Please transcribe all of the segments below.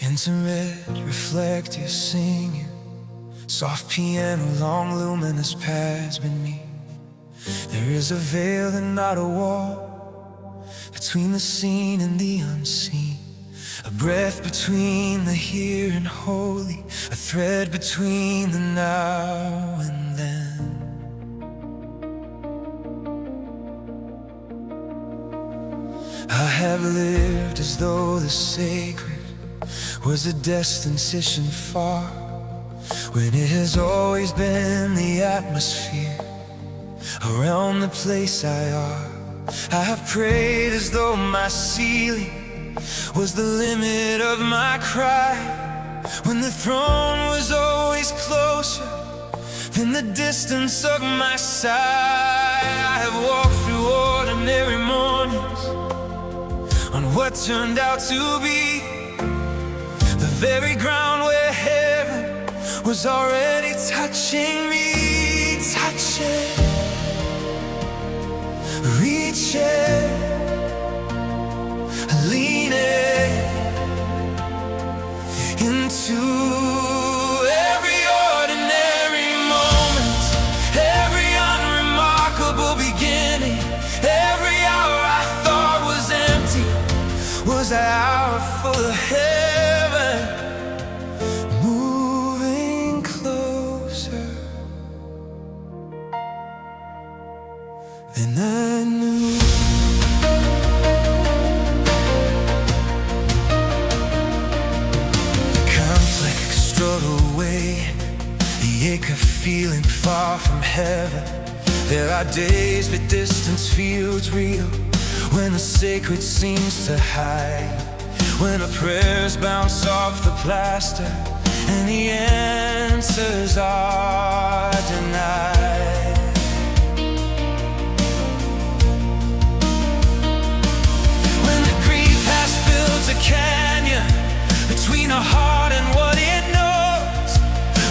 Intimate, reflective singing, soft piano, long luminous paths beneath. There is a veil and not a wall between the seen and the unseen, a breath between the here and holy, a thread between the now and then. I have lived as though the sacred was a destination far, when it has always been the atmosphere around the place I are. I have prayed as though my ceiling was the limit of my cry, when the throne was always closer than the distance of my sight. I have walked through ordinary mornings on what turned out to be the very ground where heaven was already touching me, touching, reaching, leaning into every ordinary moment, every unremarkable beginning. Every hour I thought was empty was an hour full of heaven, moving closer than I knew. Conflict strode away, the ache of feeling far from heaven. There are days that distance feels real, when the sacred seems to hide, when the prayers bounce off the plaster and the answers are denied. When the grief has built a canyon between a heart and what it knows,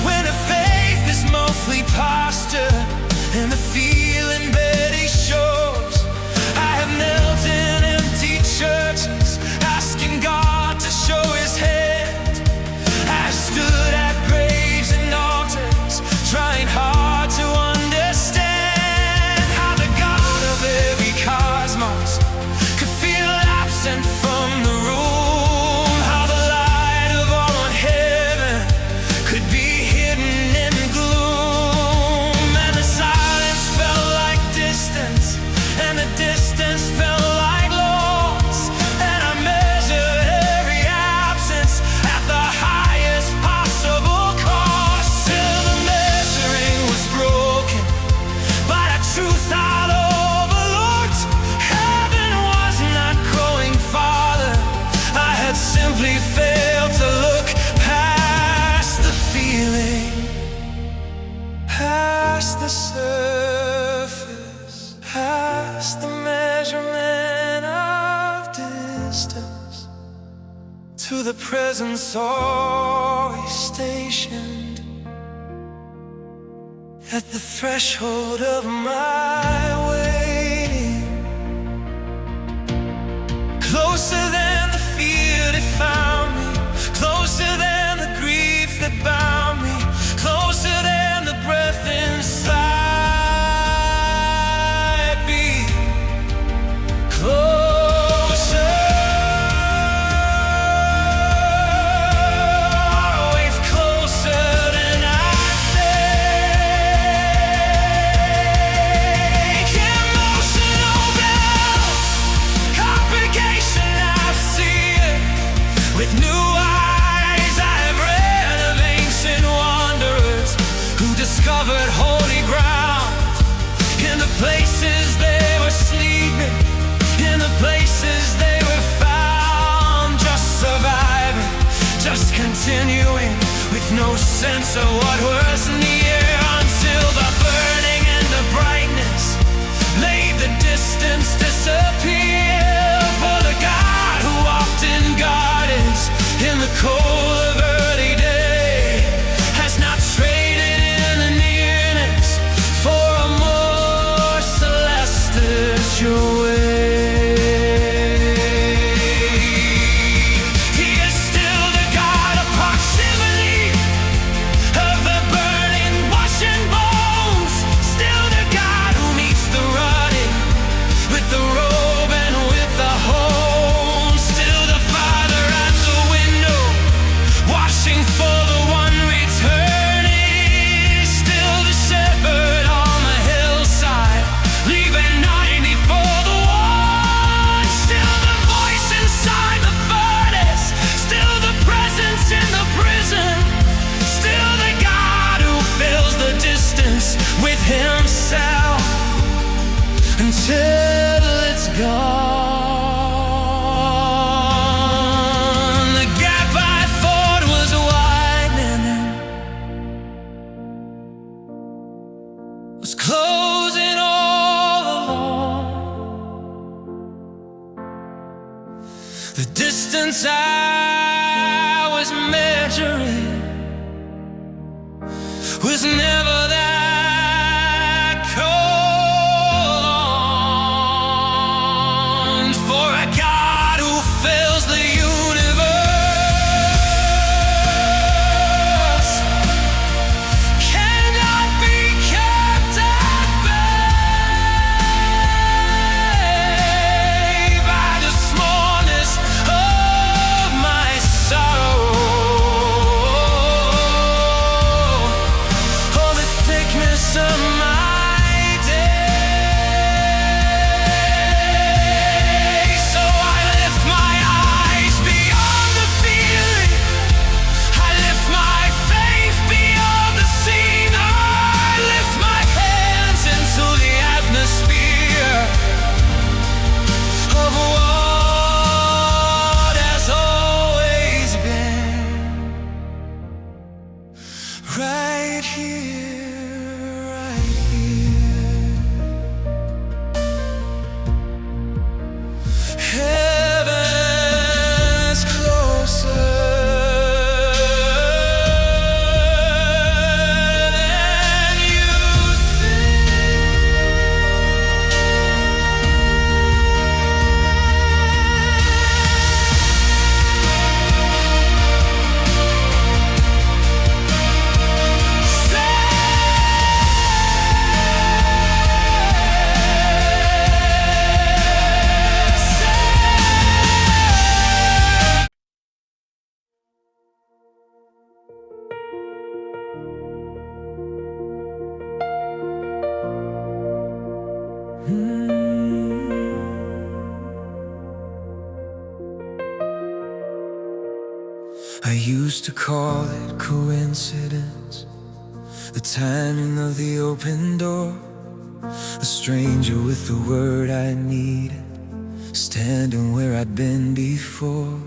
when the faith is mostly posture and the feeling barely shows. I have knelt in empty churches, asking God to show His hand. I stood at graves and altars, trying hard to understand how the God of every cosmos could feel absent from the room, how the light of all of heaven could be hidden in gloom. And the silence felt like distance, and the distance felt like loss. And I measured every absence at the highest possible cost, till the measuring was broken by the truth I'd overlooked. Heaven was not growing farther, I had simply failed to look past the feeling, past the surface, past the measurement of distance, to the presence always stationed at the threshold of my waiting. Closer than the fear that found me, closer than the grief that bound me, closer than the breath inside me, closer, always closer than I think. Emotional bells, congregation, I see it with new eyes. I have read of ancient wanderers who discovered holy ground in the places they were sleeping, in the places they were found, just surviving, just continuing, with no sense of what was near, until the burning and the brightness made the distance disappear. For the God who walked in gardens in the cold of early day has not traded in the nearness for a more celestial way. He is still the distance I was measuring was never that cold. For a God who fills the universe cannot be kept at bay by the smallness of my sorrow, or the thickness of my day. So I lift my eyes beyond the feeling, I lift my faith beyond the scene, I lift my hands into the atmosphere of what has always been. Right here, right here. Heaven's closer than you I used to call it coincidence, the timing of the open door, a stranger with the word I needed, standing where I'd been before,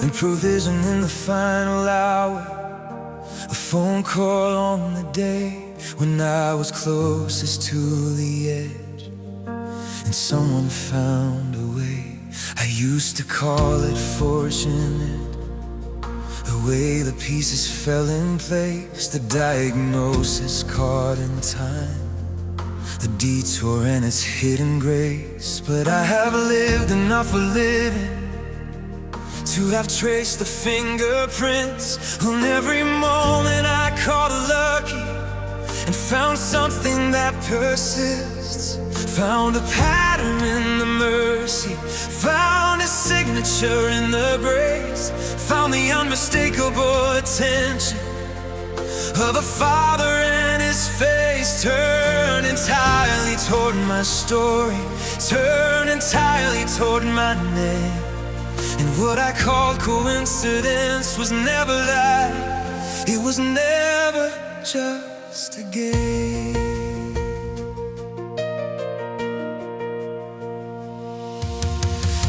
and provision in the final hour, a phone call on the day when I was closest to the edge, and someone found a way. I used to call it fortunate, the way the pieces fell in place, the diagnosis caught in time, the detour and its hidden grace. But I have lived enough of living to have traced the fingerprints on every moment I called lucky, and found something that persists, found a pattern in the mercy, found a signature in the grace, found the unmistakable attention of a father, and his face turned entirely toward my story, turned entirely toward my name. And what I called coincidence was never that, it was never just a game.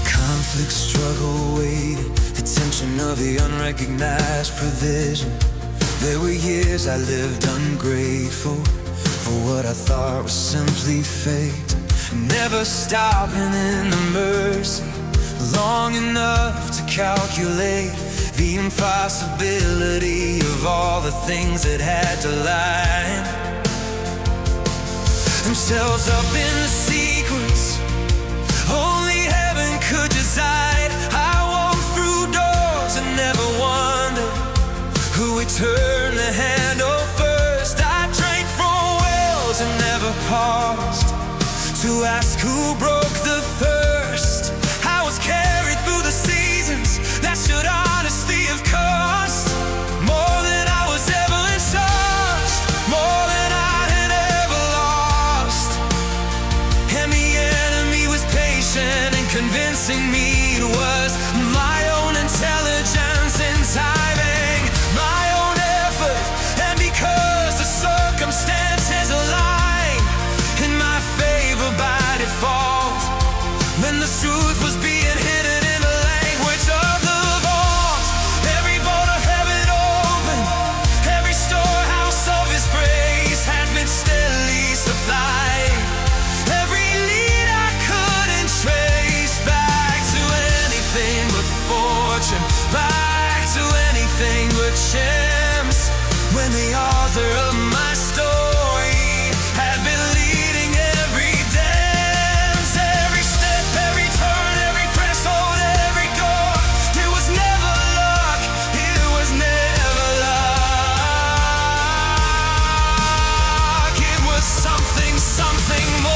Conflict, struggle, waiting, the tension of the unrecognized provision. There were years I lived ungrateful for what I thought was simply fate, never stopping in the mercy long enough to calculate the impossibility of all the things that had to line themselves up in the sequence only heaven could decide. I walked through doors and never wondered who would turn the handle first. I drank from wells and never paused to ask who broke the thirst. I was carried through the seasons that should honestly have cost more than I was ever entrusted, more than I had ever lost. back to anything but chance. When the author of my story had been leading every dance, every step, every turn, every threshold, every door. It was never luck, it was never luck. It was something, something more.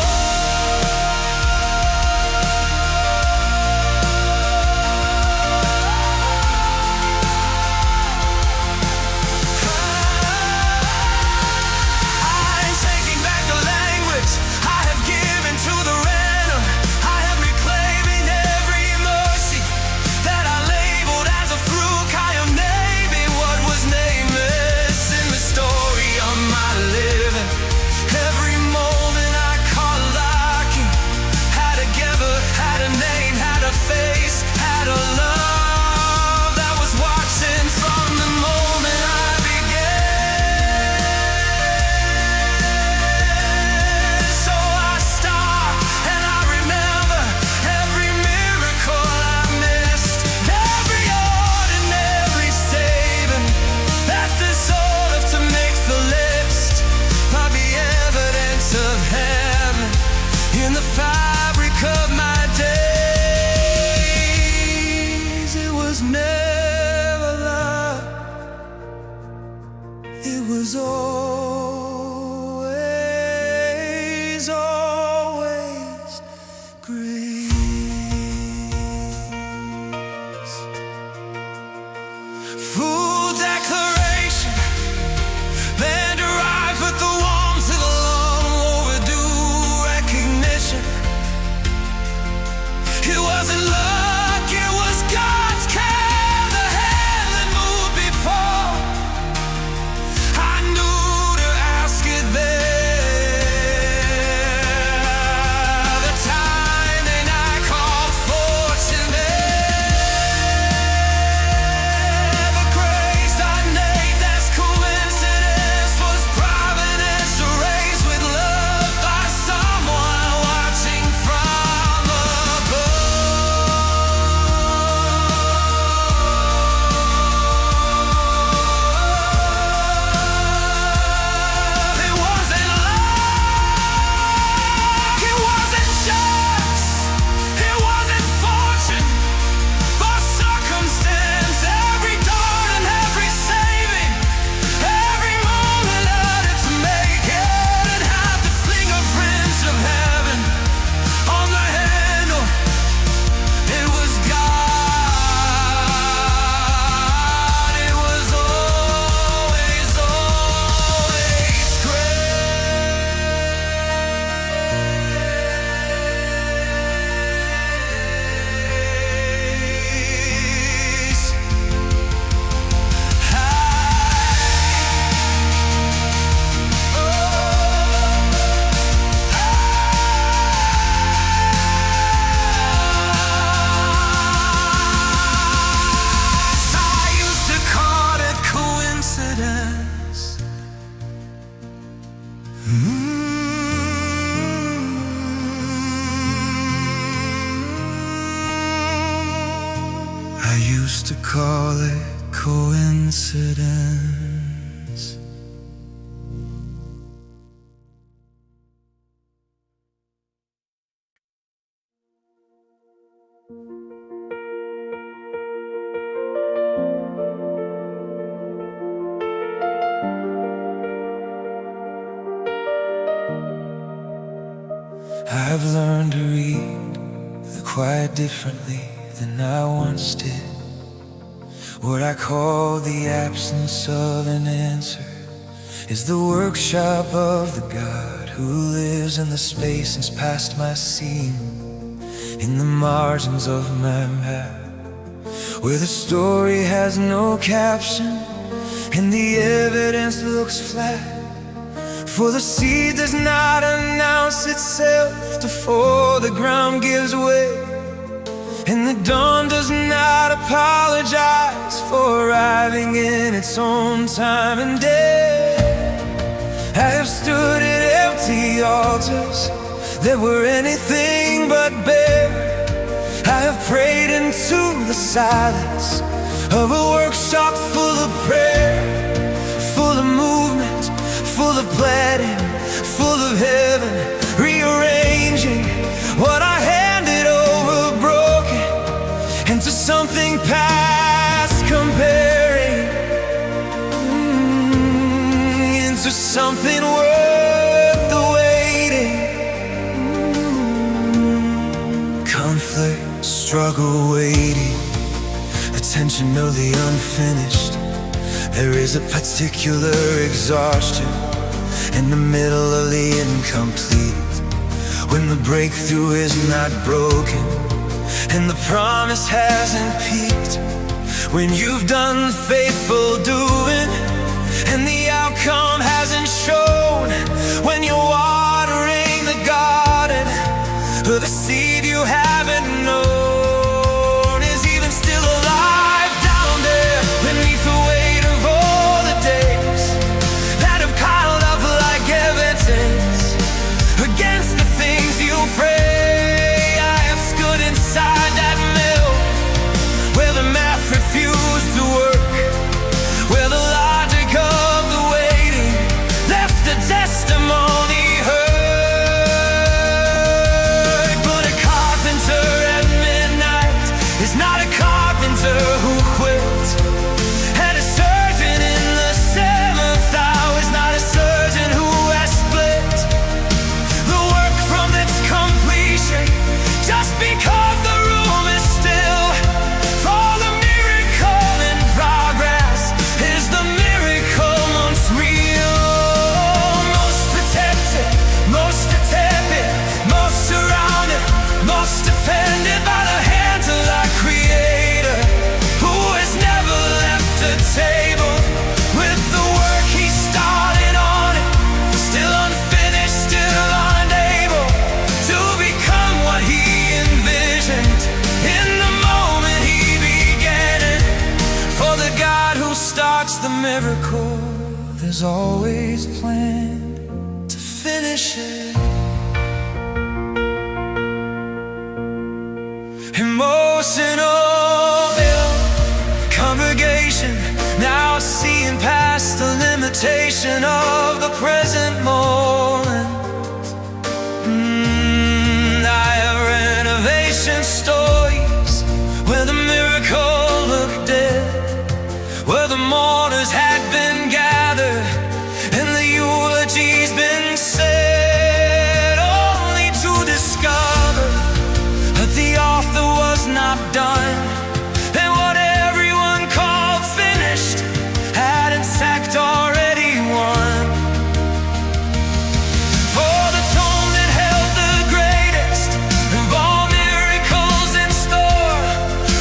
It was always, always grace. Full declaration, land arrived with the warmth of a long overdue recognition. It wasn't luck, it was God's care, the hand that moved before. I knew to ask it there. The timing I called fortunate, the grace I named as coincidence was providence erased with love by someone watching from above. It wasn't luck, it wasn't chance, it wasn't fortune, for circumstance. Every dawn and every saving, every moment led it to make it, and had the fingerprints of heaven on the handle. It was God, it was always, always grace. I used to call it coincidence. I used to call it coincidence. I've learned to read the quiet differently than I once did. What I call the absence of an answer is the workshop of the God who lives in the spaces past my seeing, in the margins of my map, where the story has no caption and the evidence looks flat. For the seed does not announce itself before the ground gives way, and the dawn does not apologize for arriving in its own time and day. I have stood at empty altars that were anything but bare. I have prayed into the silence full of heaven, rearranging what I handed over broken into something past comparing, into something worth the waiting. Conflict, struggle, waiting, attention of the unfinished. There is a particular exhaustion in the middle of the incomplete, when the breakthrough is not broken and the promise hasn't peaked. When you've done faithful doing and the outcome hasn't shown. When you're watering the garden, or the seed you haven't known is even still alive down there beneath the weight of all the days that have piled up like evidence against the things you pray. I have stood inside that mill where the math refused to work, where the logic of the waiting left the testimony heard. But a carpenter at midnight is not a carpenter who quit, and a surgeon in the seventh hour is not a surgeon who has split the work from its completion just because the room is still. For the miracle in progress is the miracle once real. Most protected, most tepid, most surrounded, most defended by the hands of our Creator, who has never left a table with the work He started on it, still unfinished, still unable to become what He envisioned in the moment He began it. For the God who starts the miracle, there's always planned to finish it. Emotional build, congregation, now seeing past the limitation of the present moment. I have renovation stories where the miracle looked dead, where the mourners had been gathered and the eulogy's been said, only to discover that the author was not done, and what everyone called finished had in fact already won. For the tome that held the greatest of all miracles in store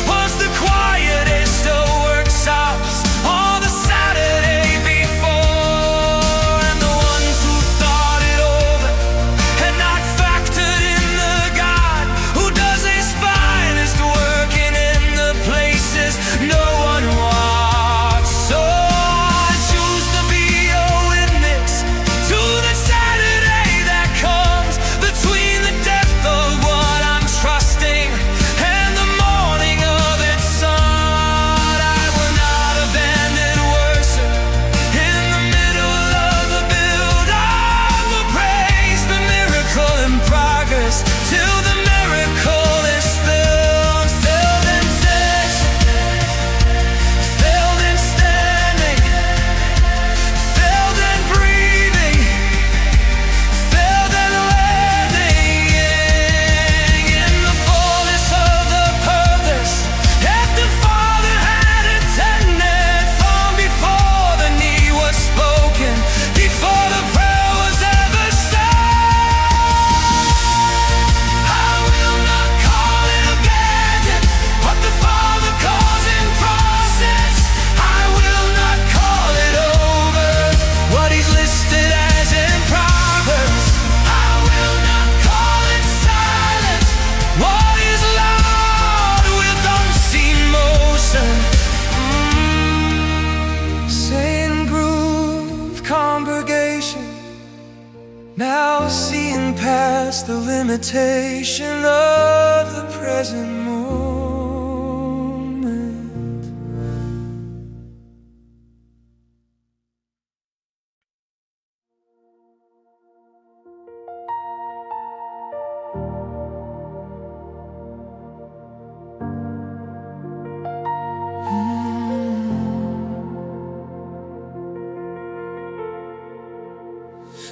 was the quietest of workshops on the Saturday before, and the ones who thought it over had not factored in the God who does His finest working in the places no one walks. So I choose to be a witness to the Saturday that comes between the depth of what I'm trusting and the morning of its sun. I will not abandon worship in the middle of the build. I will praise the miracle in progress till the miracle is filled. Filled in session, filled in standing, filled in breathing, filled in landing in the fullness of the purpose that the Father had intended from before the need was spoken, before the prayer was ever said. I will not call it abandoned, what the Father calls in process. I will not call it over, what He's listed as in progress. I will not call it silence, what is loud with unseen motion. Same groove, congregation, now seeing past the limitation of the present moment.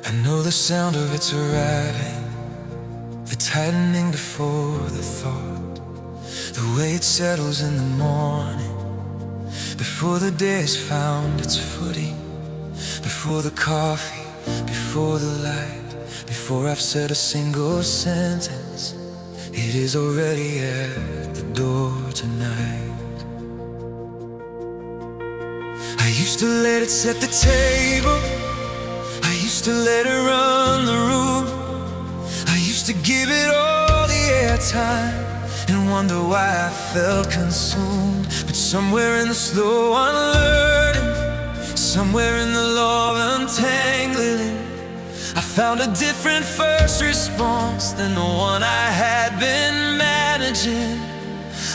I know the sound of it's arriving, the tightening before the thought, the way it settles in the morning, before the day has found its footing, before the coffee, before the light, before I've said a single sentence. It is already at the door tonight. I used to let it set the table, I used to let it run the room, I used to give it all the airtime and wonder why I felt consumed. But somewhere in the slow unlearning, somewhere in the law of untangling, I found a different first response than the one I had been managing.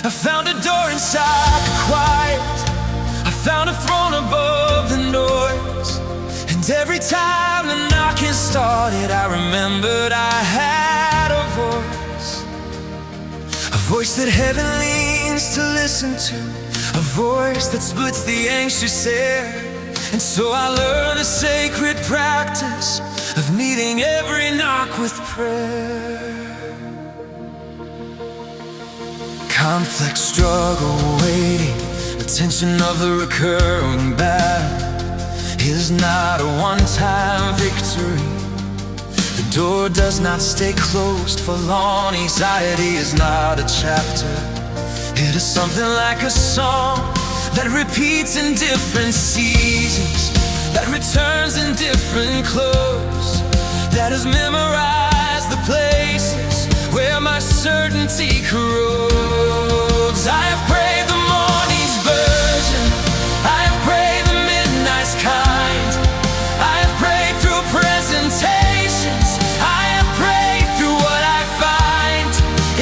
I found a door inside the quiet, I found a throne above the noise, and every time the knocking started, I remembered I had a voice that heaven leans to listen to, a voice that splits the anxious air. And so I learned a sacred practice of meeting every knock with prayer. Conflict, struggle, waiting, the tension of the recurring battle is not a one-time victory. The door does not stay closed for long. Anxiety is not a chapter, it is something like a song that repeats in different seasons, that returns in different clothes, that has memorized the places where my certainty corrodes. I have prayed the morning's version, I have prayed the midnight's kind, I have prayed through presentations, I have prayed through what I find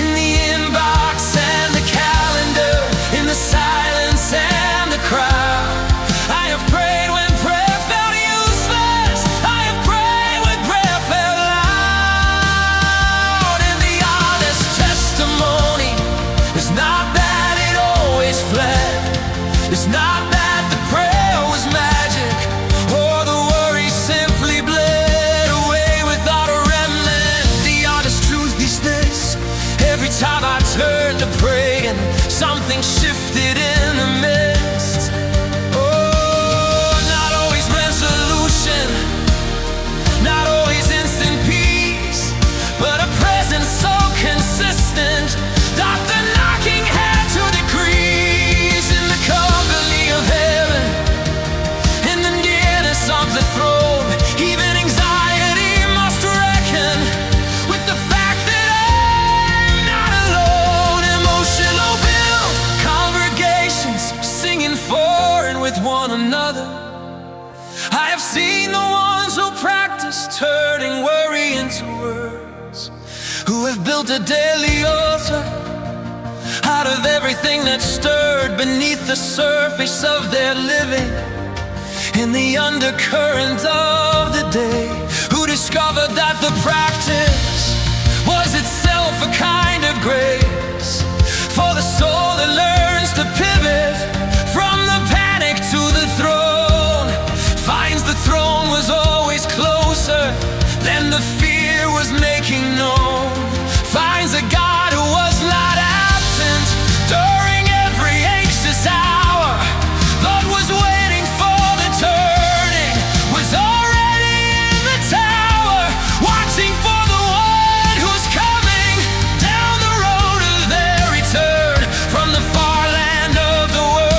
in the inbox and the calendar, in the silence and the crowd. I have prayed when prayer felt useless, I have prayed when prayer felt loud. And the honest testimony is not that it always fled, it's not that the prayer was magic, or the worry simply bled away without a remnant. The honest truth is this: every time I turned to pray and something shifted in the midst. Oh, not always resolution, not always instant peace, but a presence so consistent that the knocking had to decrease. In the company of heaven, in the nearness of the throne, even anxiety must reckon with the fact that I'm not alone. Emotional build, congregations singing for and with one another. I have seen the ones who practice turning worry into words, who have built a daily altar out of everything that stirred beneath the surface of their living, in the undercurrent of the day, who discovered that the practice was itself a kind of grace for the soul that learns to pivot from the panic to the throne, finds the throne was always closer than the fear was making known, finds a God who was not absent during every anxious hour, but was waiting for the turning, was already in the tower, watching for the one who's coming down the road of their return from the far land of the world.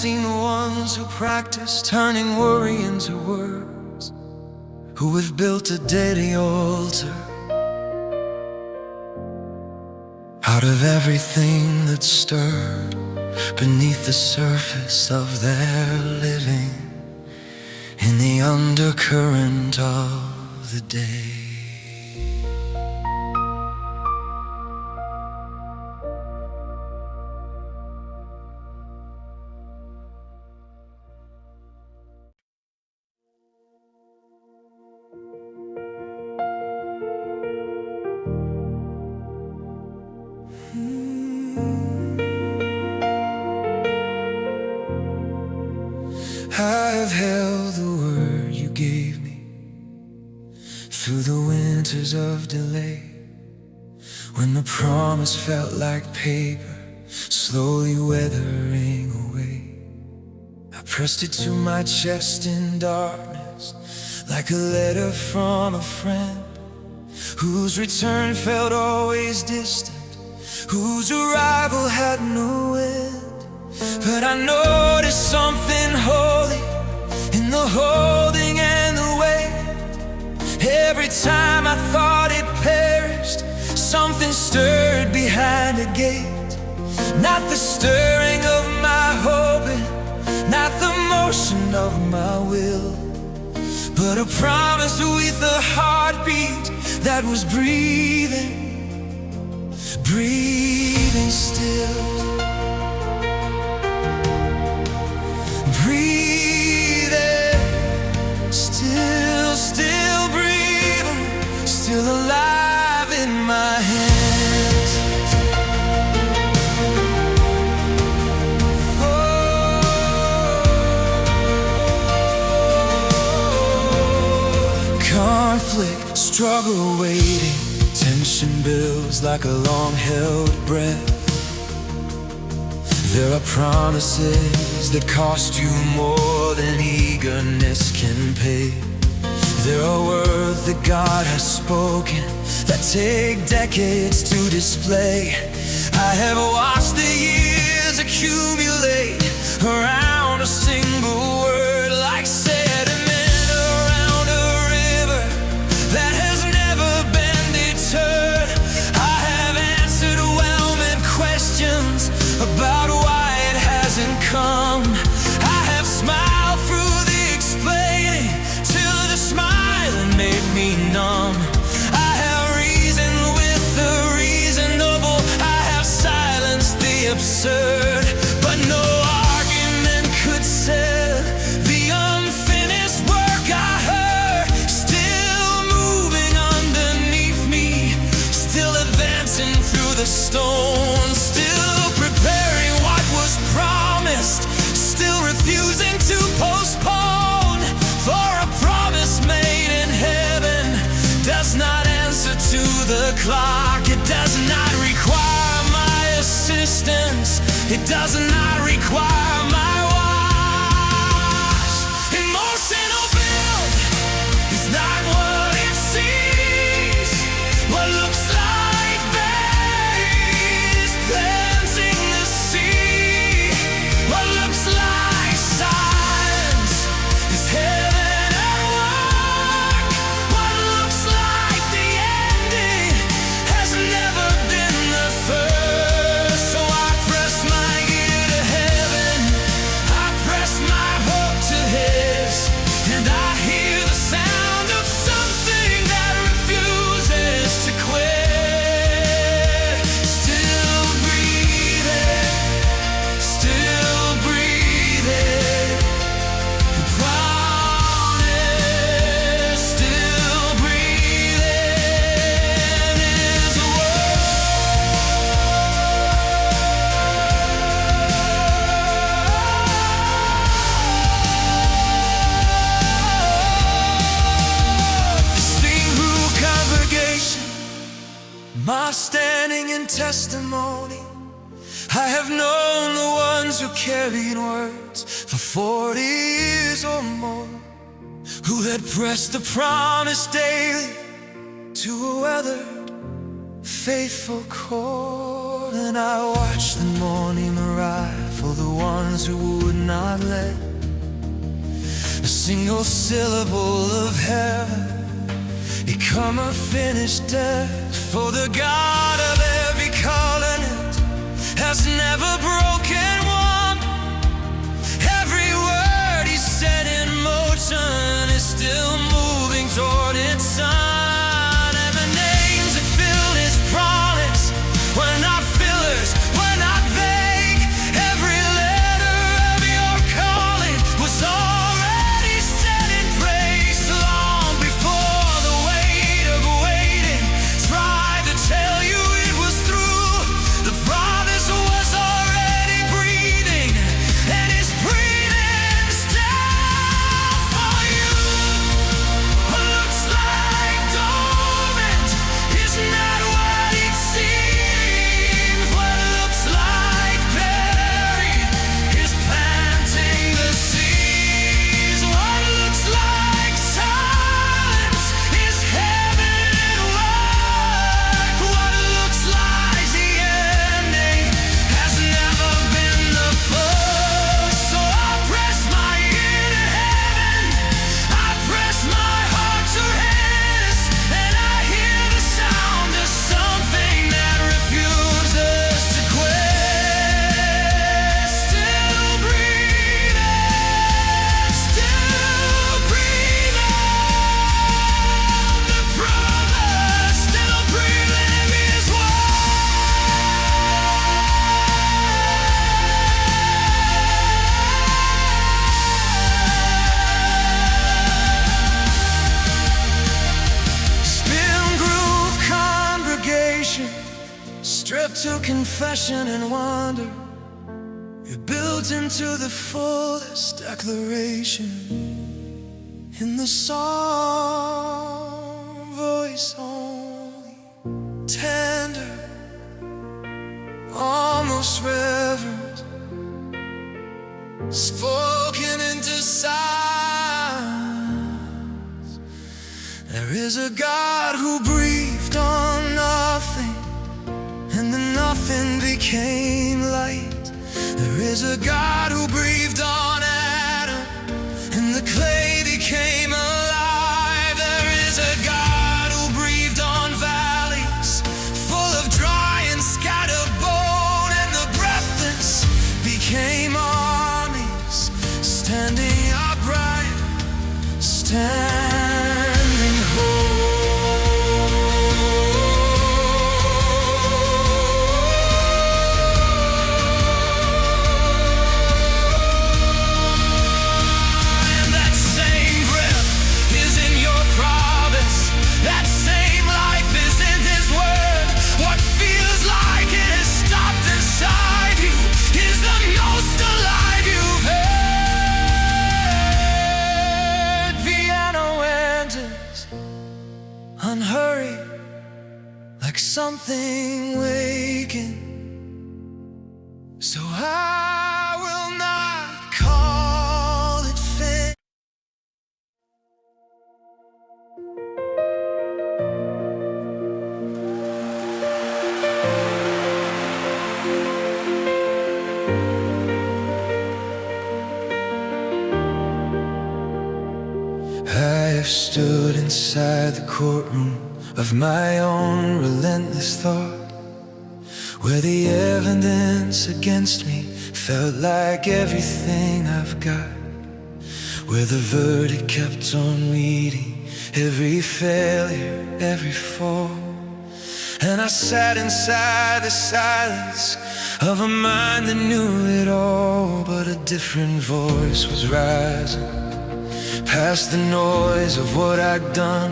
seen the ones who practice turning worry into words, who have built a daily altar out of everything that's stirred beneath the surface of their living, in the undercurrent of the day. I've held the word you gave me through the winters of delay, when the promise felt like paper slowly weathering away. I pressed it to my chest in darkness, like a letter from a friend whose return felt always distant, whose arrival had no end. But I noticed something holy in the holding and the weight. Every time I thought it perished, something stirred behind a gate. Not the stirring of my hoping, not the motion of my will, but a promise with a heartbeat that was breathing, breathing still. Still breathing, still alive in my hands. Oh, conflict, struggle, waiting, tension builds like a long-held breath. There are promises that cost you more than eagerness can pay. There are words that God has spoken that take decades to display. I have watched the years accumulate around a single word, like sediment around a river that has never been deterred. I have answered overwhelming questions about why it hasn't come. I have smiled through the explaining till the smiling made me numb. I have reasoned with the reasonable, I have silenced the absurd, but no argument could settle the unfinished work I heard. Still moving underneath me, still advancing through the storm, still preparing what was promised, still refusing to postpone. For a promise made in heaven does not answer to the clock. It does not require my assistance, it does not require my watch. Emotional build is not what it seems. What looks like base planting the seed, what looks like silence is heaven at work. What looks like the ending has never been the first. So I press my ear to heaven, I press my hope to his, and I hear the sound of something that refuses to quit. Still breathing, still breathing. Promise, still breathing is a Sing through congregation, my standing in testimony. I have known the ones who carried words for 40 years or more, who had pressed the promise daily to a weathered, faithful core. and I watched the morning arrive for the ones who would not let a single syllable of heaven become a finished death. For the God of every covenant has never broken one. Every word he set in motion is still moving toward its son. And the names that fill his promise were not fillers, were not vague. Every letter of your calling was already set in praise, long before the weight of waiting tried to tell you it was through. The promise was already breathing, and it's breathing still for you. What looks like dormant is not what it seems. What looks like buried is planting the seeds. What looks like silence is heaven at work. What looks like the ending has never been the first. So I press my ear to heaven, I press my heart to his, and I hear the sound of something that refuses to quit. Still breathing, still breathing. The promise still breathing in me as well. Spin groove congregation, stripped to confession and wonder, you're built into the fullest declaration. In the song, voice only, tender, almost reverent, spoken into silence. There is a God who breathed on nothing, and the nothing became light. There is a God who breathed on Adam, and the clay became alive. There is a God who breathed on valleys full of dry and scattered bone, and the breathless became armies, standing upright, standing whole. And that same breath is in your promise, that same life is in his word. What feels like it has stopped inside you is the most alive you've heard. Piano enters, unhurried, like something waking. So I will not call it fit. I have stood inside the courtroom of my own relentless thought, where the evidence against me felt like everything I've got, where the verdict kept on reading every failure, every fall. And I sat inside the silence of a mind that knew it all, but a different voice was rising past the noise of what I'd done.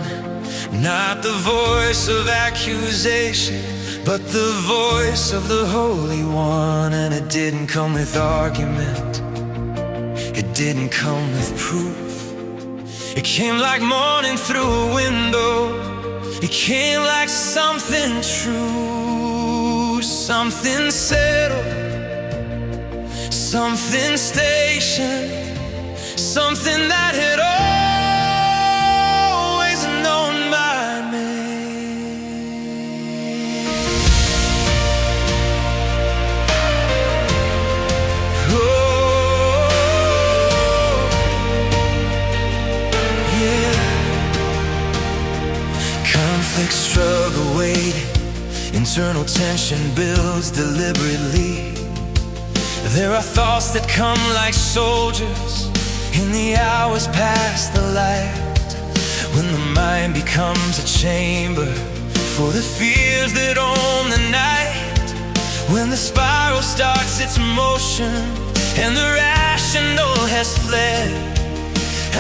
Not the voice of accusation, but the voice of the Holy One. And it didn't come with argument, it didn't come with proof. It came like morning through a window, it came like something true, something settled, something stationed, something that had always known my name. Internal tension builds deliberately. There are thoughts that come like soldiers in the hours past the light, when the mind becomes a chamber for the fears that own the night. When the spiral starts its motion and the rational has fled,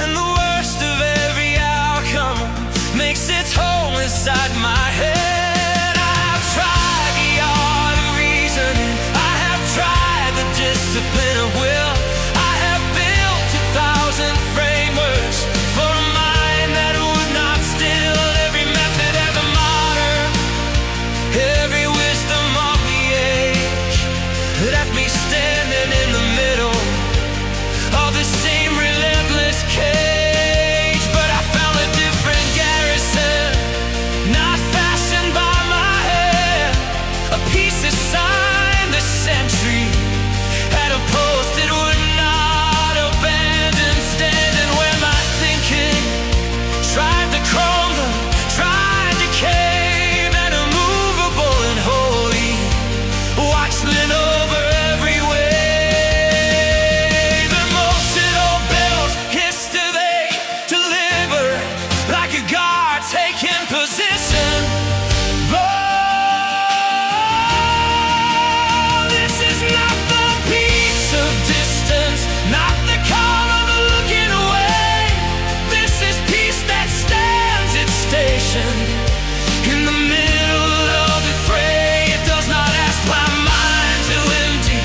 and the worst of every outcome makes its home inside my head. I have tried the art of reasoning, I have tried the discipline of will, I have built 1,000 frameworks for a mind that would not still. Every method ever modern, every wisdom of the age left me standing in the middle of the same relentless cage. But I found a different garrison, not fashioned by my hand, a piece assigned the century at a post it would not abandon, standing where my thinking tried to crumble, tried to cave, and immovable and holy, watching over every wave. Emotional bells hiss till they deliver, like a guard taking position. Oh, this is not the peace of distance, not the calm of looking away. This is peace that stands its station in the middle of the fray. It does not ask my mind to empty,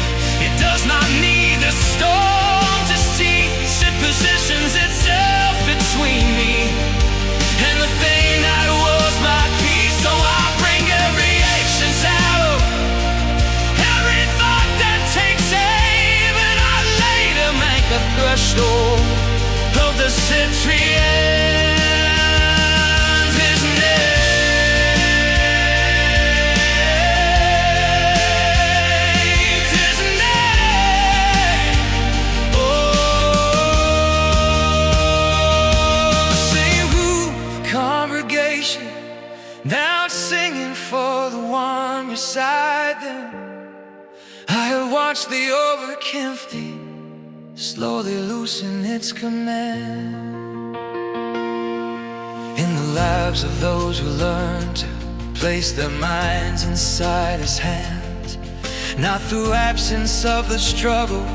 it does not need the storm to cease. It positions itself between me and the thing that was my peace. So I bring every ancient arrow, every thought that takes aim, and I lay to make a threshold of the century ends. His name, his name. Oh, same group, congregation, now it's singing for the one beside them. I have watched the overcome empty slowly loosen its command. In the lives of those who learn to place their minds inside His hands, not through absence of the struggle,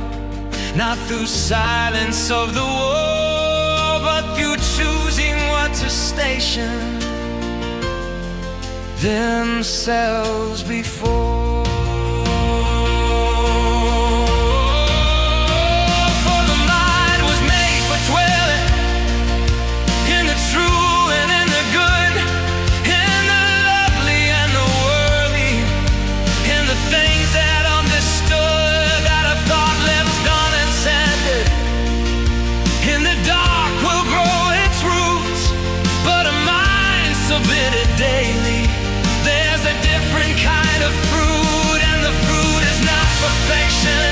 not through silence of the war, but through choosing what to station themselves before. For the mind was made for dwelling in the true and in the good, in the lovely and the worthy, in the things that understood, that a thought left unanswered. In the dark will grow its roots, but a mind submitted daily. There's a different kind of fruit, and the fruit is not perfection.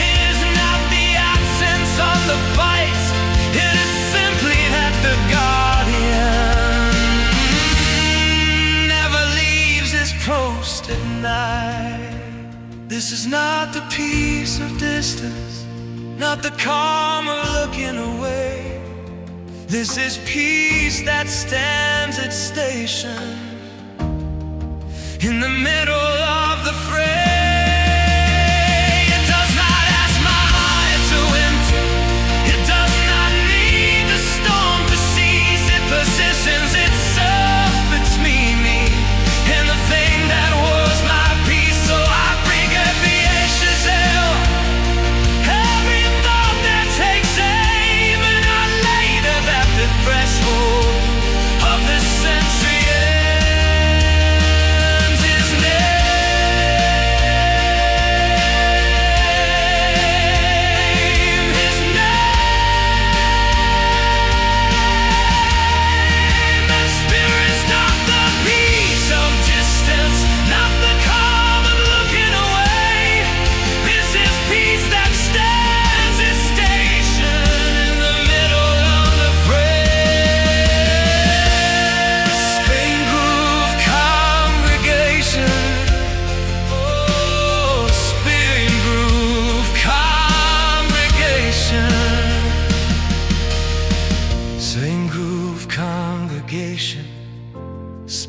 It is not the absence of the fight. It is simply that the guardian never leaves his post at night. This is not the peace of distance, not the calm of looking away. This is peace that stands its station in the middle of the fray. It does not ask my heart to empty, it does not need the storm to cease. It positions itself between me and the thing that was my peace. So I bring every anxious hell, every thought that takes aim, and I lay it at the threshold of the century ends. His name,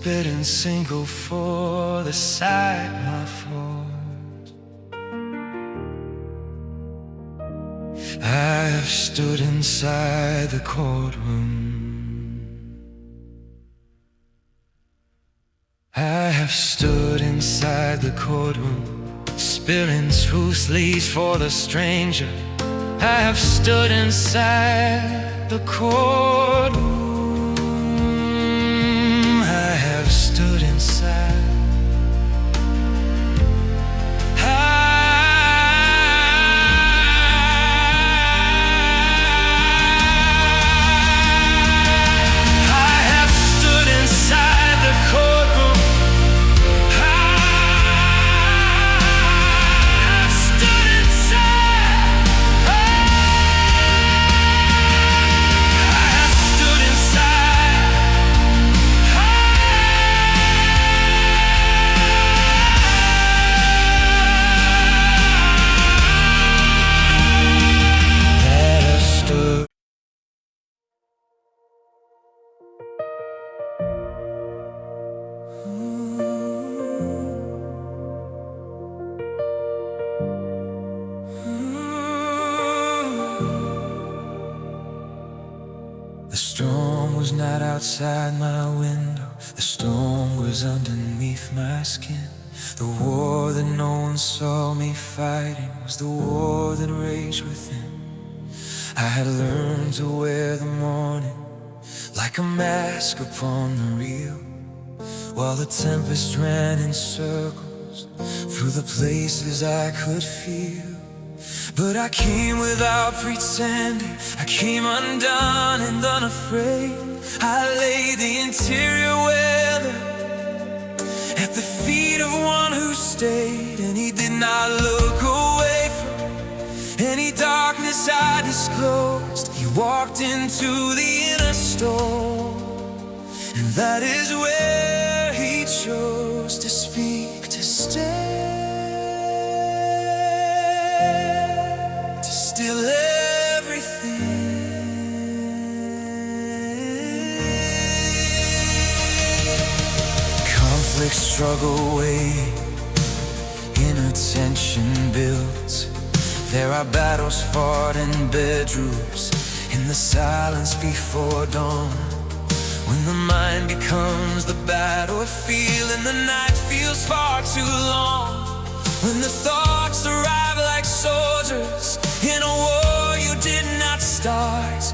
spitting single for the sight my fault. I have stood inside the courtroom. I have stood inside the courtroom, spilling truth leads for the stranger. I have stood inside the courtroom. I have stood inside. The storm was not outside my window. The storm was underneath my skin. The war that no one saw me fighting was the war that raged within. I had learned to wear the morning like a mask upon the real, while the tempest ran in circles through the places I could feel. But I came without pretending, I came undone and unafraid. I laid the interior weather at the feet of one who stayed, and he did not look away from any darkness I disclosed. He walked into the inner store, and that is where he chose to speak, to stay. Still everything. Conflict, struggle, waiting, inner tension builds. There are battles fought in bedrooms, in the silence before dawn. When the mind becomes the battlefield and the night feels far too long. When the thoughts arrive like soldiers in a war you did not start.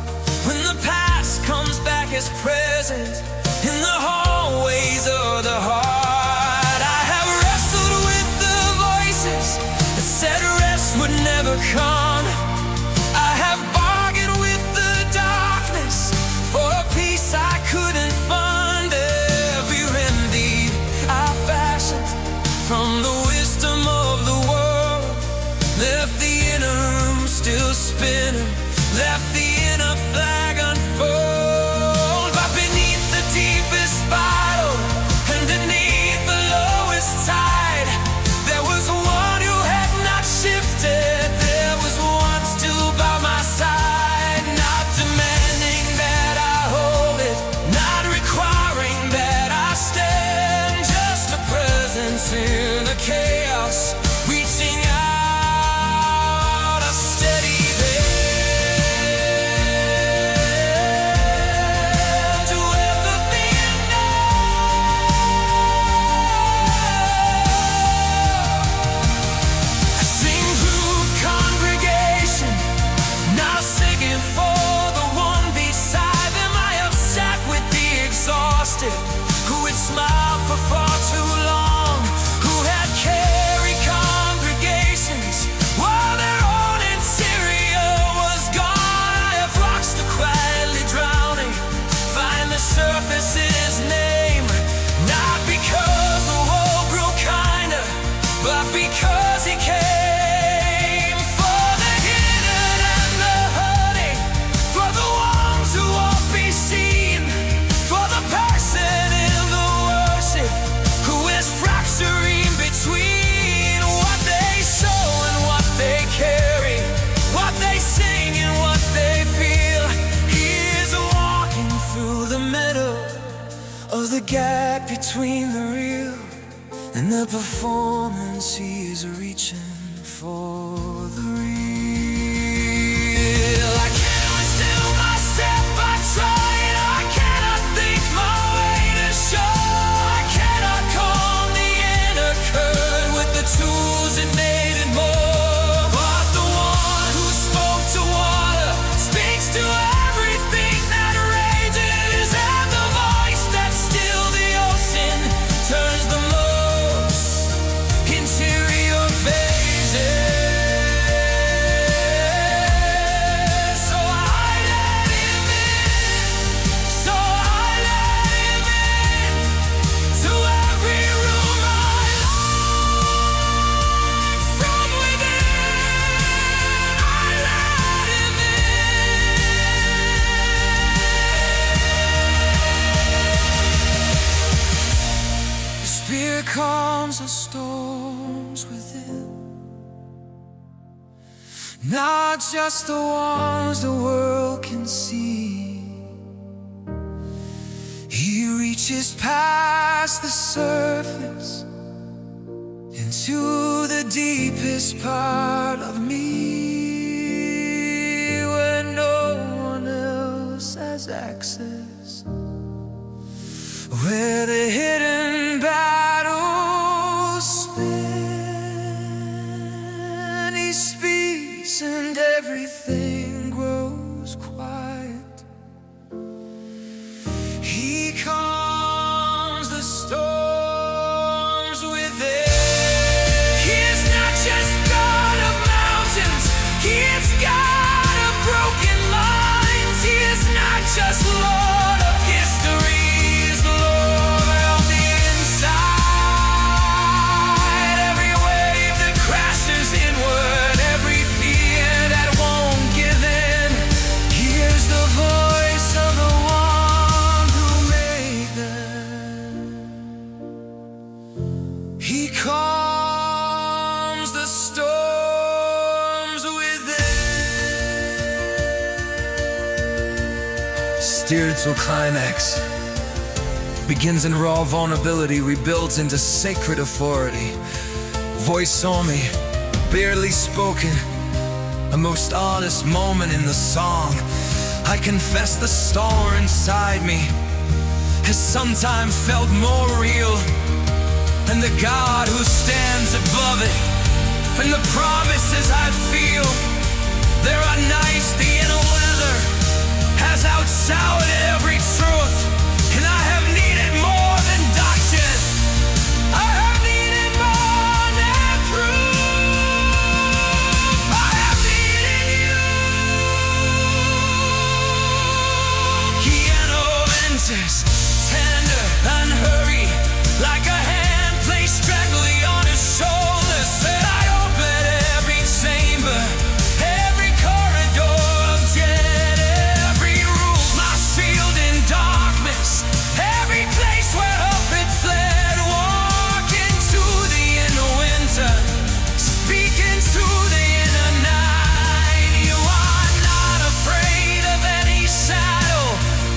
When the past comes back as present in the hallways of the heart. I have wrestled with the voices that said rest would never come. I have bargained with the darkness for a peace I couldn't fund. Every remedy I fashioned from the wisdom of the world left the inner room still spinning, left the inner flag unfold. But beneath the deepest bottle, underneath the lowest tide, there was one who had not shifted. There was one still by my side, not demanding that I hold it, not requiring that I stand, just a presence in the chaos, reaching out a steady hand. gap between the real and the performance. He is reaching for the real. I cannot still myself, I try and I cannot think my way to show. I cannot calm the inner current with the tools that made it more. But the one who spoke to water speaks to everything that rages, and the voice that stilled the ocean turns the most interior phases. So I let him in, so I let him in to every room I like from within. I let him in. The Spirit calms the storms within, not just the ones the world can see. He reaches past the surface into the deepest part of me, where no one else has access, where the hidden battles spin. He speaks and everything grows quiet. He calms the storms within. He is not just God of mountains, He is God of broken lines. He is not just Lord of history, He is Lord of the inside. Every wave that crashes inward, every fear that won't give in, He is the voice of the one who made them. He calms the storms within. Spiritual climax begins in raw vulnerability, rebuilds into sacred authority. Voice only, barely spoken, a most honest moment in the song. I confess the storm inside me has sometimes felt more real than the God who stands above it. And the promises I feel, there are nights the inner weather has outsoured every truth, and I have needed more than doctrine. I have needed more than proof. I have needed you. Piano enters, tender, unhurried, like a hand placed gently on his shoulder. Said I open every chamber, every corridor of jet, every room I sealed in darkness, every place where hope had fled. Walk into the inner winter, speak into the inner night. You are not afraid of any shadow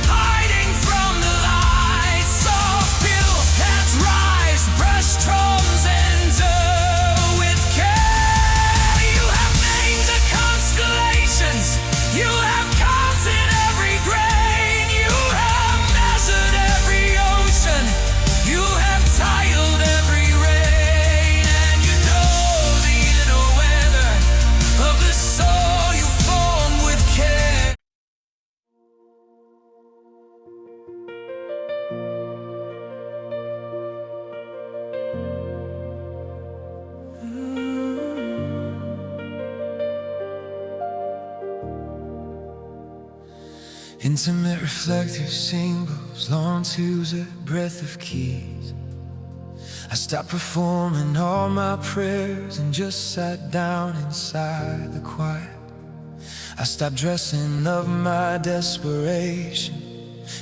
hiding from the light. Soft pill hands rise, brush drums enter with care. You have named the constellations, you have counted every grain, you have measured every ocean, you have tiled every rain, and you know the inner weather of the soul you formed with care. Intimate reflective symbols, long twos, a breath of keys. I stopped performing all my prayers and just sat down inside the quiet. I stopped dressing up my desperation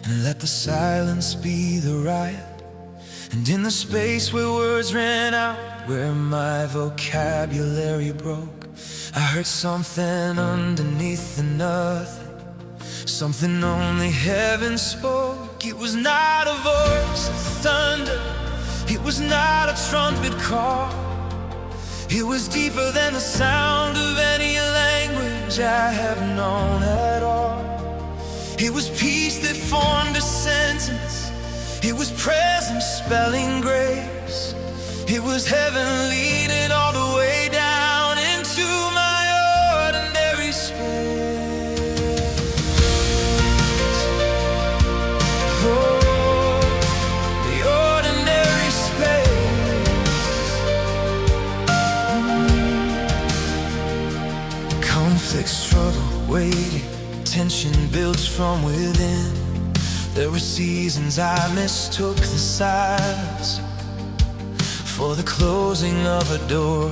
and let the silence be the riot. And in the space where words ran out, where my vocabulary broke, I heard something underneath the nothing, something only heaven spoke. It was not a voice of thunder, it was not a trumpet call. It was deeper than the sound of any language I have known at all. It was peace that formed a sentence, it was presence spelling grace. It was heaven leading all the way down into my ordinary space. Oh, the ordinary space. Conflict, struggle, waiting, tension builds from within. There were seasons I mistook the silence for the closing of a door,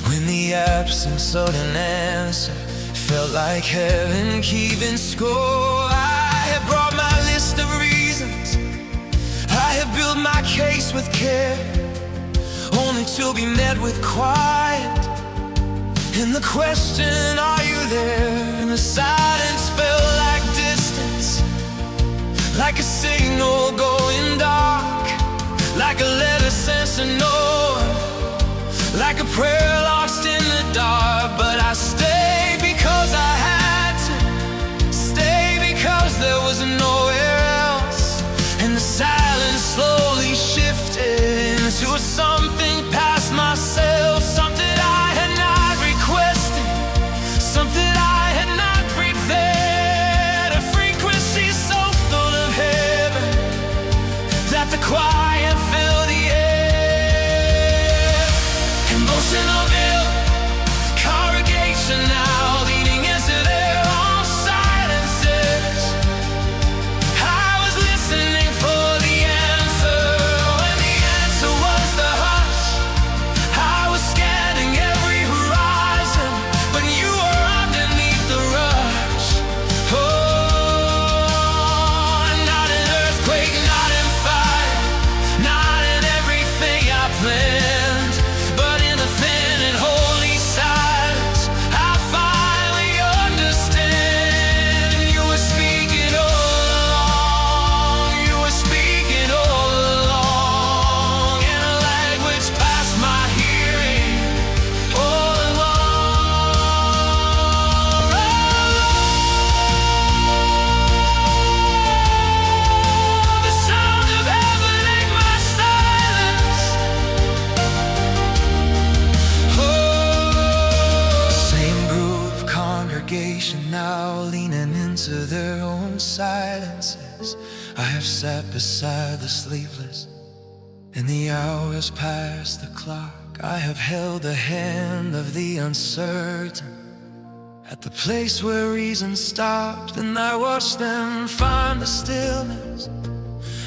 when the absence of an answer felt like heaven keeping score. I had brought my list of reasons, I had built my case with care, only to be met with quiet and the question, are you there? And the silence felt like distance, like a signal going dark, like a letter sent to no one, like a prayer lost in the dark. But I stayed because I had to, stay because there was nowhere else. And the silence slowly shifted into something past myself, something I had not requested, something I had not prepared. A frequency so full of heaven that the quiet filled the air. Emotional build, congregation now leaning into their own silences. I was listening for the answer, when the answer was the hush. I was scanning every horizon, when you were underneath the rush. Oh, not an earthquake, not in fire, not in everything I planned, but in the thin and holy silence I finally understand. You were speaking all along, you were speaking all along, in a language past my hearing, all along. The sound of heaven in my silence. Same group, congregation now leaning into their own silences. I have sat beside the sleepless, and the hours past the clock. I have held the hand of the uncertain at the place where reason stopped, and I watched them find the stillness,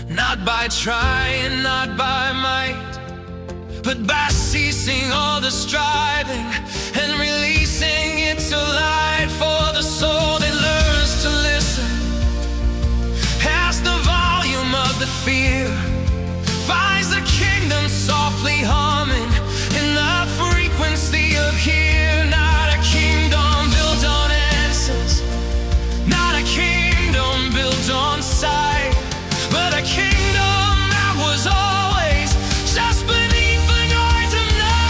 not by trying, not by might, but by ceasing all the striving and releasing it to light. For the soul that learns to listen past the volume of the fear finds the kingdom softly humming in the frequency of here. Not a kingdom built on answers, not a kingdom built on sight, but a kingdom that was always just beneath the noise of night.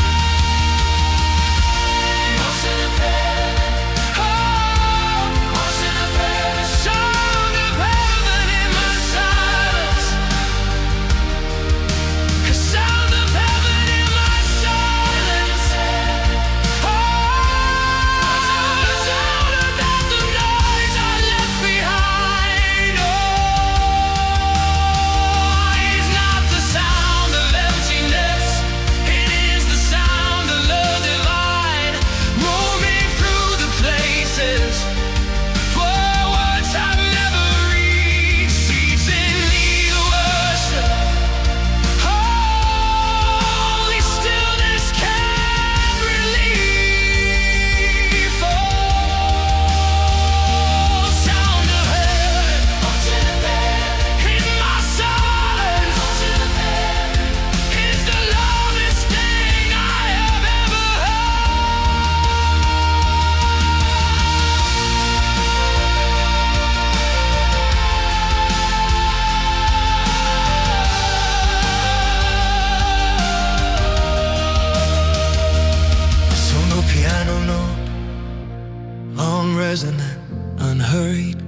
resonant, unhurried.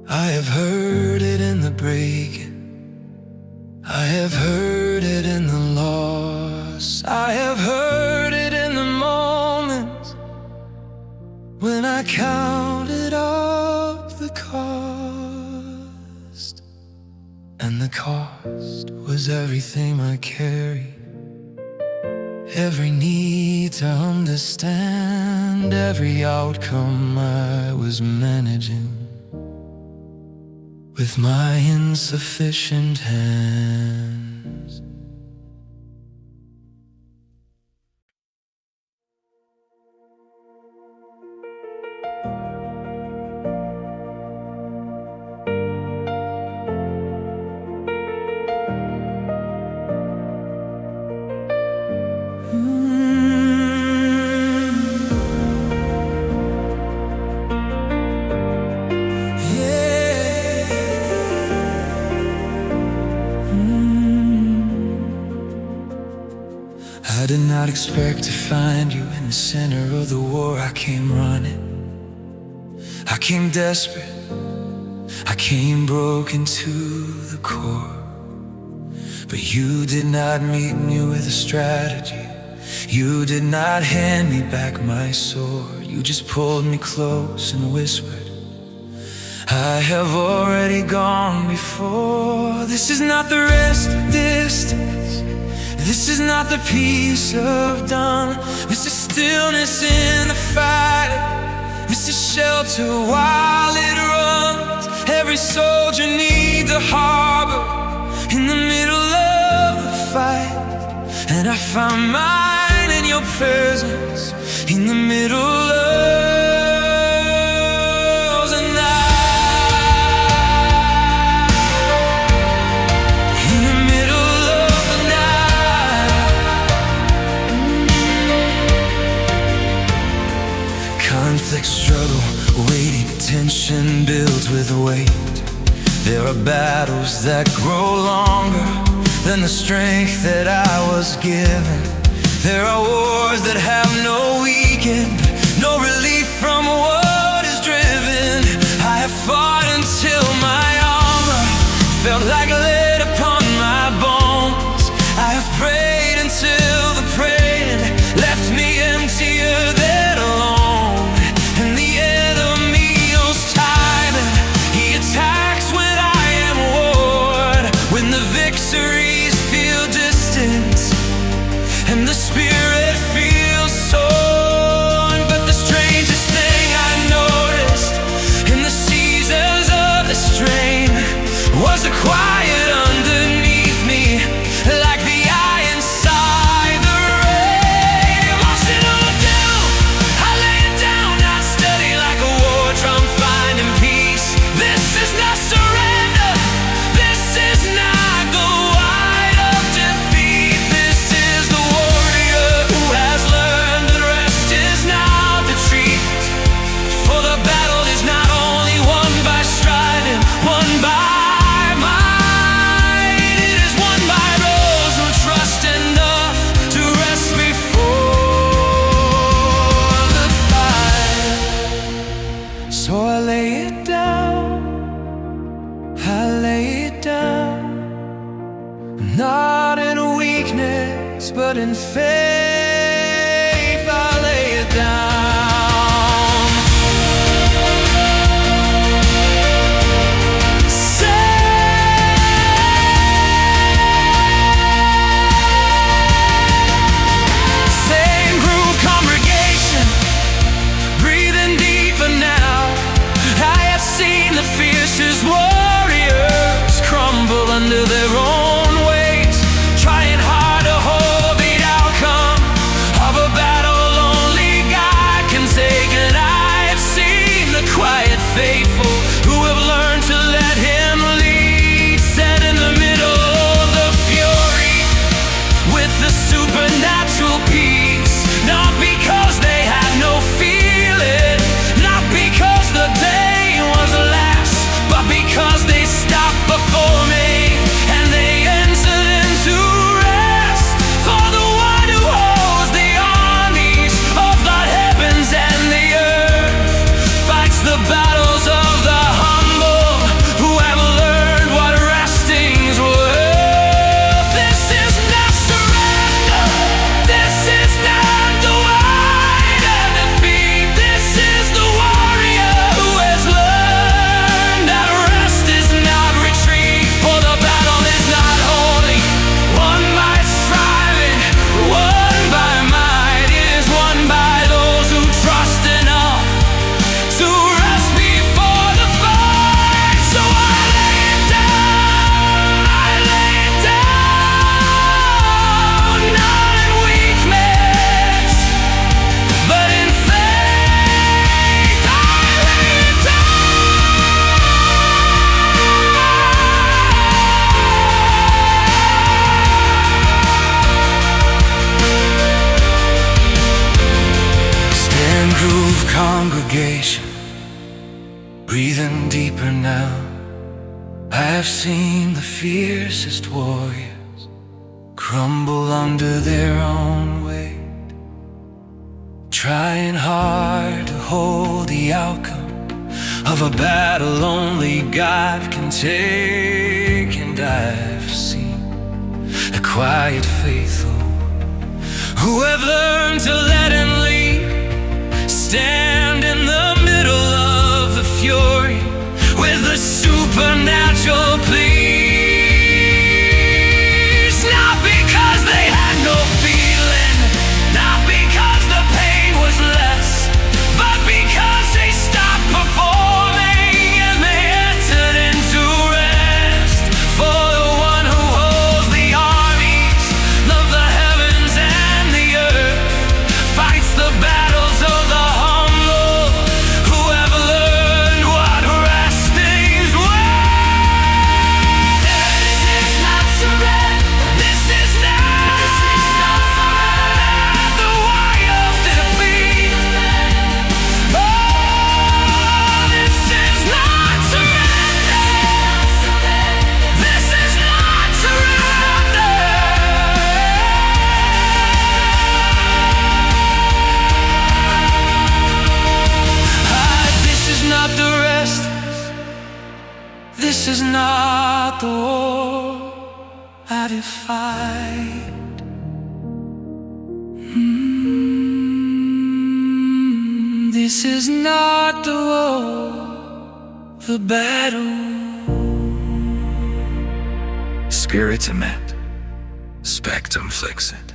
I have heard it in the breaking, I have heard it in the loss, I have heard it in the moments when I counted up the cost. And the cost was everything I carried, every need to understand, every outcome I was managing with my insufficient hands. I did not expect to find you in the center of the war. I came running, I came desperate, I came broken to the core. But you did not meet me with a strategy, you did not hand me back my sword. You just pulled me close and whispered, I have already gone before. This is not the rest of distance, this is not the peace of dawn. This is stillness in the fight, this is shelter while it runs. Every soldier needs a harbor in the middle of the fight, and I found mine in your presence, in the middle of the night. In the middle of the night. Conflict, struggle, waiting, tension builds with weight. There are battles that grow longer than the strength that I was given. There are wars that have no weekend, no relief from what is driven. I have fought until my armor felt like lead upon my bones. I have prayed until the praying left me emptier than alone. And the enemy knows time, and he attacks when I am warred, when the victories feel distant and the spirit feels torn. But the strangest thing I noticed in the seasons of the strain was the quiet underneath me, like the eye inside the rain. Emotional doom, I lay it down, I study like a war drum, finding peace. This is not surrender, this is not the white of defeat. This is the warrior who has learned that rest is not retreat. For the battle is not only won by striving, won by might. It is won by those who trust enough to rest before the fight. So I lay it down, I lay it down, not in weakness, but in faith. I lay it down. Same groove congregation, breathing deeper now. I have seen the fiercest warriors crumble under their own weight, trying hard to hold the outcome Breathing deeper now, I have seen the fiercest warriors crumble under their own weight, trying hard to hold the outcome of a battle only God can take. And I've seen the quiet faithful who have learned to let and leave, stand in the middle of the fury with a supernatural please. Not because they had no feeling, not because the pain was less, but because they stopped performing and they entered into rest. For the one who holds the armies of the heavens and the earth, fights the battles of the humble, who have learned what resting is worth. This is not surrender. This is not surrender. The way of defeat. Oh, this is not surrender. This is not surrender. This is not the rest. This is not the war I defied. This is not the war, the battle. Spirit emit, spectrum flexit.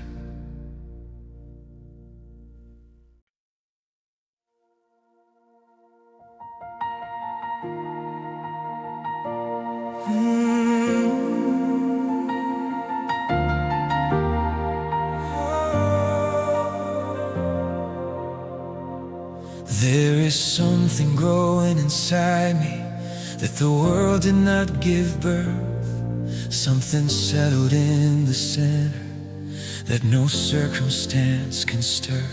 There is something growing inside me that the world did not give birth. Something settled in the center that no circumstance can stir.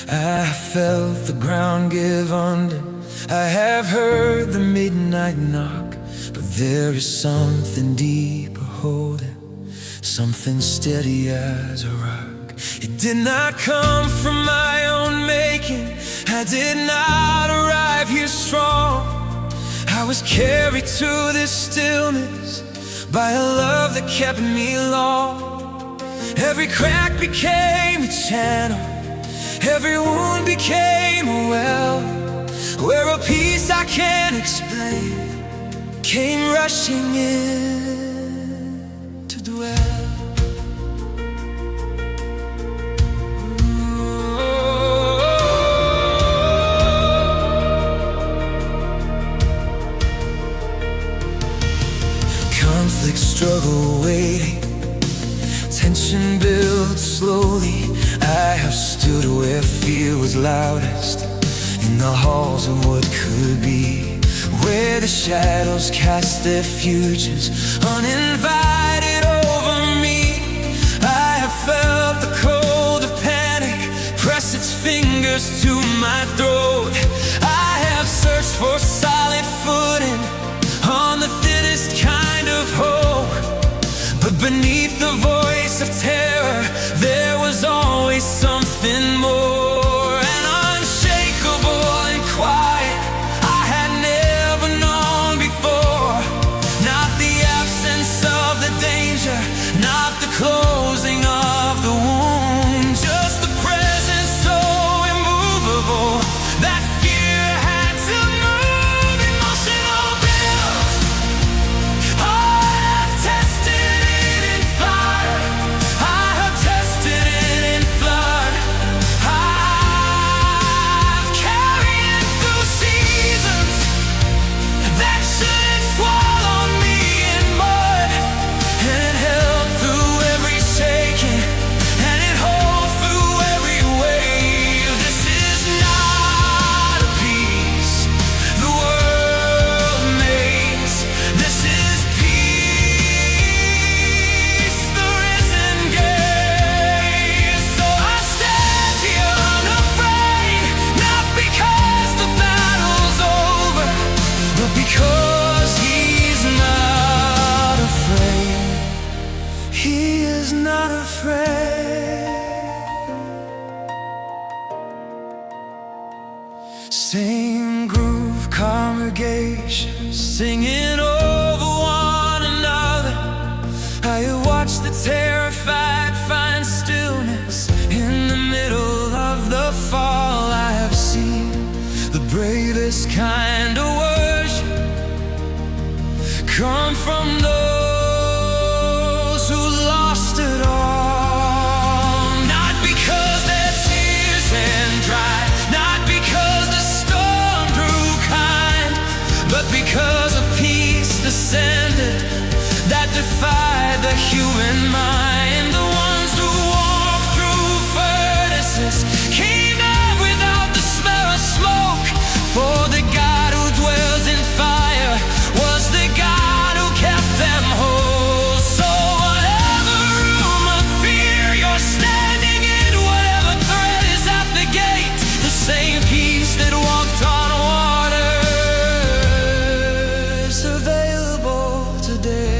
I have felt the ground give under, I have heard the midnight knock, but there is something deeper holding, something steady as a rock. It did not come from my own making, I did not arrive here strong. I was carried to this stillness by a love that kept me long. Every crack became a channel, every wound became a well, where a peace I can't explain came rushing in to dwell. Conflict, struggle, waiting, tension builds slowly. I have stood where fear was loudest, in the halls of what could be, where the shadows cast their futures uninvited over me. I have felt the cold of panic press its fingers to my throat. I have searched for solid footing on the thinnest kind of hope, but beneath the voice of terror there was always something more. An unshakable and quiet I had never known before. Not the absence of the danger, not the closing of the wound, just the presence so immovable that singing over one another. I have watched the terrified find stillness in the middle of the fall. I have seen the bravest kind of worship come from those who lost it all. Not because their tears ran dry, not because the storm grew kind, but because a peace descended that defied the human mind. The ones who walked through furnaces came out without the smell of smoke, for the God who dwells in fire was the God who kept them whole. So whatever room of fear you're standing in, whatever threat is at the gate, the same peace that walked on water is available today.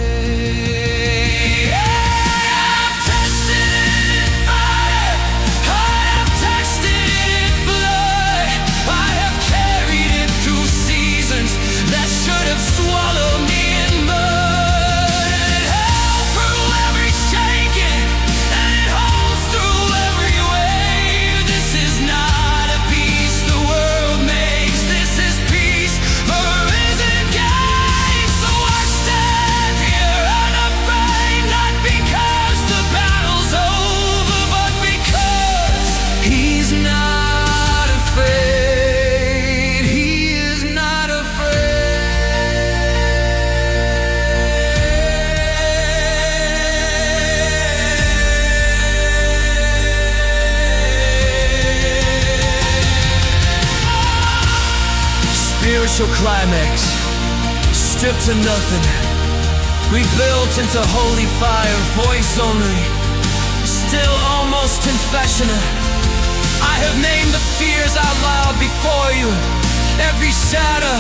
Spiritual climax, stripped to nothing, rebuilt into holy fire, voice only, still almost confessional. I have named the fears out loud before you. Every shadow,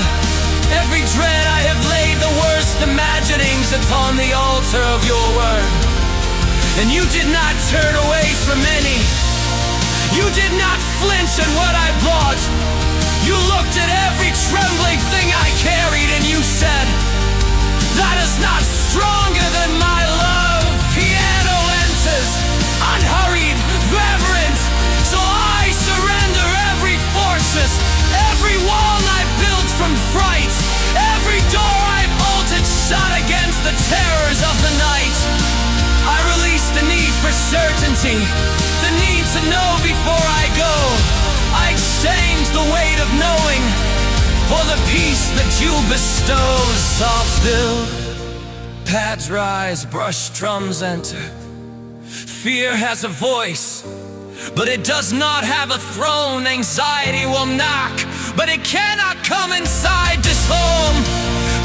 every dread, I have laid the worst imaginings upon the altar of your word. And you did not turn away from any. You did not flinch at what I brought. You looked at every trembling thing I carried and you said, that is not stronger than my love. Piano enters, unhurried, reverent. So I surrender every fortress, every wall I built from fright, every door I bolted shut against the terrors of the night. I release the need for certainty, the need to know before I go. I exchange the weight of knowing for the peace that you bestow. Soft build, pads rise, brush drums enter. Fear has a voice, but it does not have a throne. Anxiety will knock, but it cannot come inside this home.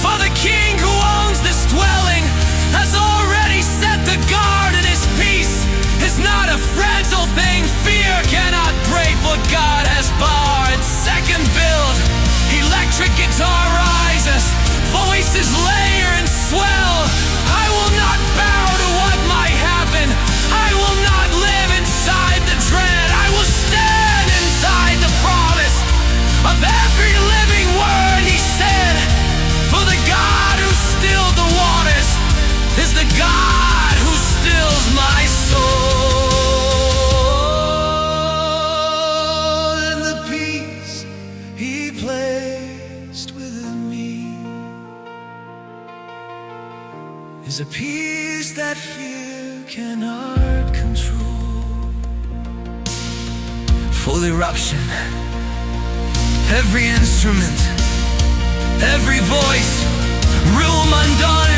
For the King who owns this dwelling has already set the guard, and his peace is not a fragile thing. Fear cannot break what God has barred. Second build, electric guitar rises, voices layer and swell. I will not bow to what might happen. I will not live inside the dread. I will stand inside the promise of every living word he said. For the God who stilled the waters is the God who stills my soul. And the peace he placed within me is a peace that fear cannot control. Full eruption, every instrument, every voice, room undone.